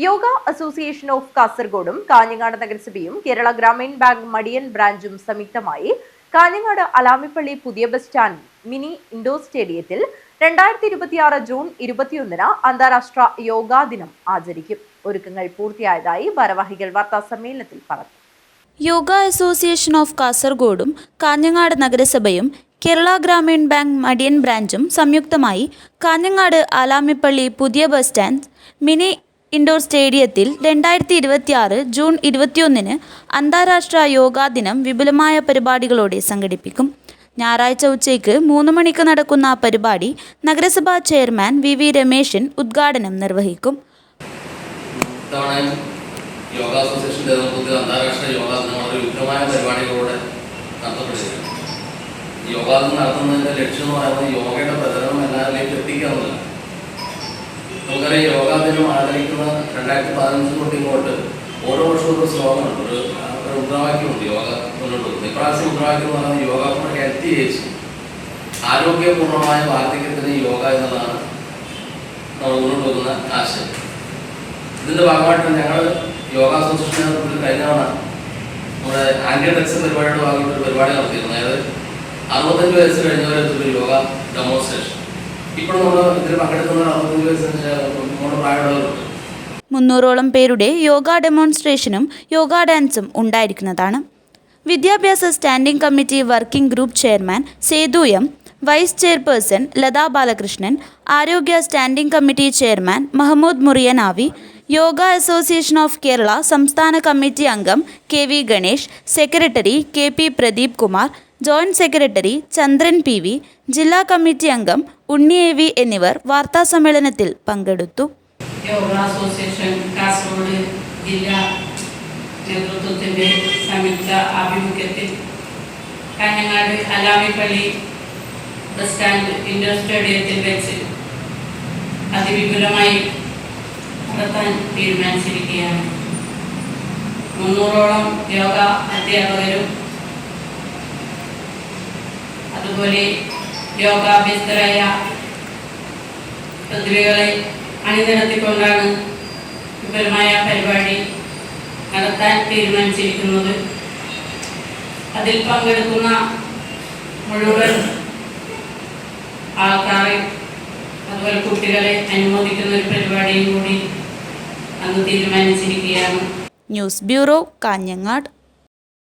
Yoga association of കാസർഗോഡും Kanhangad നഗരസഭയും Kerala Gramin bank മടിയൻ ബ്രാഞ്ചും സംയുക്തമായി കാഞ്ഞങ്ങാട് അലാമിപ്പള്ളി പുതിയ ബസ് സ്റ്റാൻഡ് മിനി ഇൻഡോർ സ്റ്റേഡിയത്തിൽ 2026 ജൂൺ 21 അന്താരാഷ്ട്ര യോഗാ ദിനം ആചരിക്കും. ഒരുക്കങ്ങൾ പൂർത്തിയായതായി ഭാരവാഹികൾ വാർത്താസമ്മേളനത്തിൽ പറഞ്ഞു. യോഗ അസോസിയേഷൻ ഓഫ് കാസർഗോഡും കാഞ്ഞങ്ങാട് നഗരസഭയും കേരള ഗ്രാമീൺ ബാങ്ക് മടിയൻ ബ്രാഞ്ചും സംയുക്തമായി കാഞ്ഞങ്ങാട് അലാമിപ്പള്ളി പുതിയ ബസ് സ്റ്റാൻഡ് മിനി ഇൻഡോർ സ്റ്റേഡിയത്തിൽ 2026 ജൂൺ 21 അന്താരാഷ്ട്ര യോഗാ ദിനം വിപുലമായ പരിപാടികളോടെ സംഘടിപ്പിക്കും. ഞായറാഴ്ച ഉച്ചയ്ക്ക് 3 മണിക്ക് നടക്കുന്ന പരിപാടി നഗരസഭാ ചെയർമാൻ വി രമേശൻ ഉദ്ഘാടനം നിർവഹിക്കും. യോഗ അസോസിയേഷൻ്റെ നേതൃത്വത്തിൽ അന്താരാഷ്ട്ര യോഗാ ദിനം വളരെ വിപുലമായ പരിപാടികളോടെ നടത്തപ്പെടുകയാണ്. യോഗാ ദിനം നടത്തുന്നതിൻ്റെ ലക്ഷ്യം എന്ന് പറയുന്നത് യോഗയുടെ പ്രചരണം എല്ലാവരിലേക്ക് എത്തിക്കുക എന്നതാണ്. നമുക്കറിയാം, യോഗാ ദിനം ആചരിക്കുന്ന 2015 തൊട്ട് ഇങ്ങോട്ട് ഓരോ വർഷവും ഒരു സ്ലോഗനുണ്ട്, ഒരു മുദ്രാവാക്യമുണ്ട് യോഗ മുന്നോട്ട് പോകുന്നത്. ഇപ്രാവശ്യം മുദ്രാവാക്യം എന്ന് പറയുന്നത് യോഗ ഫോർ ഹെൽത്തി ഏജ്, ആരോഗ്യപൂർണ്ണമായ വാർദ്ധക്യത്തിന് യോഗ എന്നതാണ് നമ്മൾ മുന്നോട്ട് പോകുന്ന ആശയം. ഇതിൻ്റെ ഭാഗമായിട്ട് ഞങ്ങൾ യോഗ അസോസിയേഷനെ കഴിഞ്ഞ തവണ നമ്മുടെ ആൻറ്റി ഡ്രഗ്സ് പരിപാടിയുടെ ഭാഗമായിട്ട് ഒരു പരിപാടി നടത്തിയിരുന്നു. അതായത് 65 വയസ്സ് കഴിഞ്ഞവരെ യോഗ ഡെമോൺസ്ട്രേഷൻ. ഇപ്പോൾ നമ്മൾ ഇതിൽ പങ്കെടുക്കുന്ന 65 വയസ്സിന് നമ്മുടെ പ്രായമുള്ളവരുണ്ട്. 300ഓളം പേരുടെ യോഗ ഡെമോൺസ്ട്രേഷനും യോഗ ഡാൻസും ഉണ്ടായിരിക്കുന്നതാണ്. വിദ്യാഭ്യാസ standing committee working group chairman Sethu M, vice chairperson Latha Balakrishnan, ആരോഗ്യ standing committee chairman Mahmood Muriyanavi, yoga association of Kerala സംസ്ഥാന കമ്മിറ്റി അംഗം KV Ganesh, secretary KP Pradeep Kumar, joint secretary Chandran PV, ജില്ലാ കമ്മിറ്റി അംഗം ഉണ്ണി AV എന്നിവർ വാർത്താസമ്മേളനത്തിൽ പങ്കെടുത്തു. യോഗ അസോസിയേഷൻ കാസർഗോഡ് ജില്ലാ നേതൃത്വത്തിൻ്റെ സംയുക്ത ആഭിമുഖ്യത്തിൽ Kanhangad Alamipalli bus stand indoor സ്റ്റേഡിയത്തിൽ വെച്ച് അതിവിപുലമായി നടത്താൻ തീരുമാനിച്ചിരിക്കുകയാണ്. 300ഓളം യോഗ അധ്യാപകരും അതുപോലെ യോഗാഭ്യസ്തരായ പ്രതിഭകളെ അണിനിരത്തിക്കൊണ്ടാണ് വിപുലമായ പരിപാടി നടത്താൻ തീരുമാനിച്ചിരിക്കുന്നത്. അതിൽ പങ്കെടുക്കുന്ന മുഴുവൻ ആൾക്കാരെ അതുപോലെ കുട്ടികളെ അനുമോദിക്കുന്ന ഒരു പരിപാടിയും കൂടി അന്ന് തീരുമാനിച്ചിരിക്കുകയാണ്. News bureau, Kanhangad.